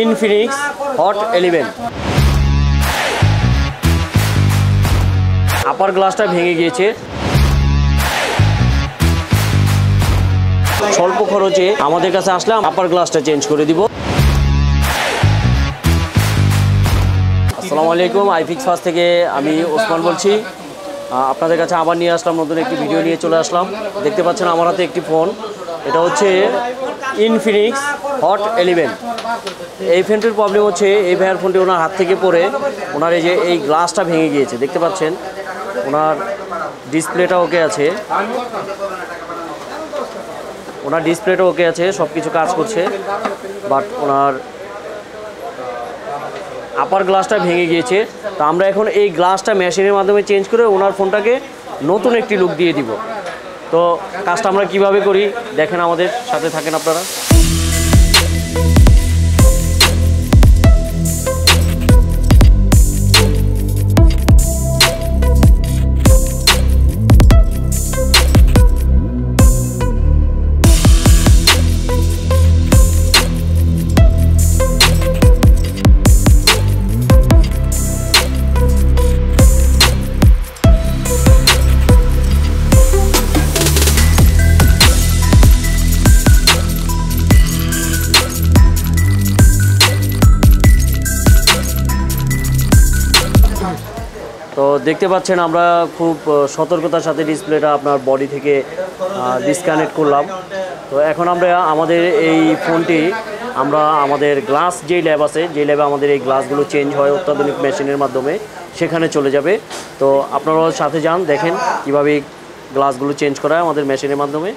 Infinix hot 11। আপার গ্লাসটা ভেঙে গিয়েছে। স্বল্প খরচে আমাদের কাছে আসলে আপার গ্লাসটা চেঞ্জ করে দিব। আসসালামু আলাইকুম, iFixFast থেকে আমি ওসমান বলছি। আপনাদের কাছে আবার নিয়ে আসলাম, নতুন একটি ভিডিও নিয়ে চলে আসলাম। দেখতে পাচ্ছেন আমার হাতে একটি ফোন, এটা হচ্ছে ইনফিনিক্স হট 11। এই ফোনটির প্রবলেম হচ্ছে, এই ভাইয়ের ফোনটি ওনার হাত থেকে পড়ে ওনার এই গ্লাসটা ভেঙে গিয়েছে। দেখতে পাচ্ছেন ওনার ডিসপ্লেটা ওকে আছে, সব কিছু কাজ করছে, বাট ওনার আপার গ্লাসটা ভেঙে গিয়েছে। তো আমরা এখন এই গ্লাসটা মেশিনের মাধ্যমে চেঞ্জ করে ওনার ফোনটাকে নতুন একটি লুক দিয়ে দিব। তো কাজটা আমরা কিভাবে করি দেখেন, আমাদের সাথে থাকেন আপনারা। তো দেখতে পাচ্ছেন আমরা খুব সতর্কতার সাথে ডিসপ্লেটা আপনার বডি থেকে ডিসকানেক্ট করলাম। তো এখন আমরা আমাদের এই ফোনটি আমাদের গ্লাস যেই ল্যাব আছে, যেই ল্যাবে আমাদের এই গ্লাসগুলো চেঞ্জ হয় অত্যাধুনিক মেশিনের মাধ্যমে, সেখানে চলে যাবে। তো আপনারাও সাথে যান, দেখেন কীভাবে গ্লাসগুলো চেঞ্জ করা হয় আমাদের মেশিনের মাধ্যমে।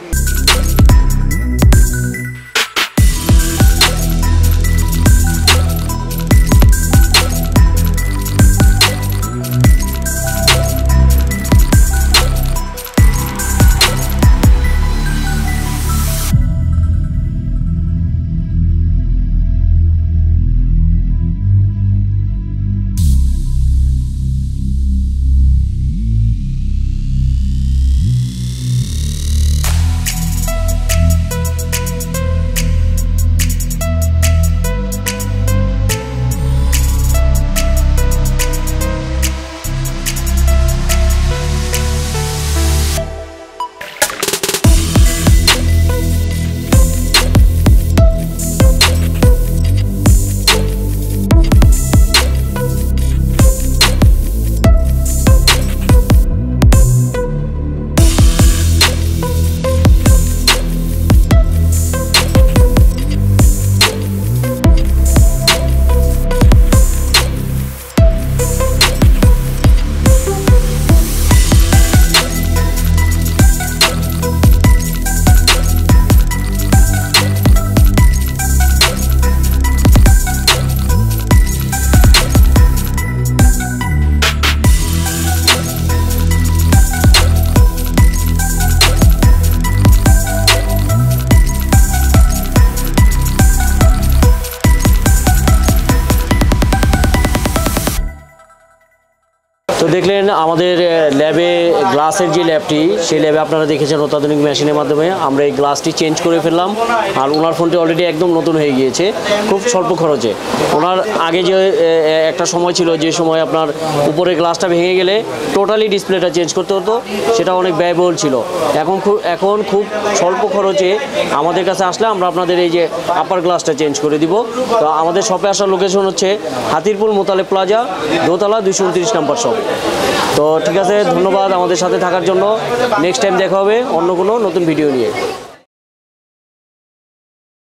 তো দেখলেন আমাদের ল্যাবে গ্লাসের যে ল্যাবটি, সেই ল্যাবে আপনারা দেখেছেন অত্যাধুনিক মেশিনের মাধ্যমে আমরা এই গ্লাসটি চেঞ্জ করে ফেললাম। আর ওনার ফোনটি অলরেডি একদম নতুন হয়ে গিয়েছে খুব স্বল্প খরচে। ওনার আগে যে একটা সময় ছিল, যে সময় আপনার উপরে গ্লাসটা ভেঙে গেলে টোটালি ডিসপ্লেটা চেঞ্জ করতে হতো, সেটা অনেক ব্যয়বহুল ছিল। এখন খুব স্বল্প খরচে আমাদের কাছে আসলে আমরা আপনাদের এই যে আপার গ্লাসটা চেঞ্জ করে দিব। তো আমাদের শপে আসার লোকেশন হচ্ছে হাতিরপুল মোতালেব প্লাজা, দোতলা 229 নম্বর শপ। তো ঠিক আছে, ধন্যবাদ আমাদের সাথে থাকার জন্য। নেক্সট টাইম দেখা হবে অন্য কোনো নতুন ভিডিও নিয়ে।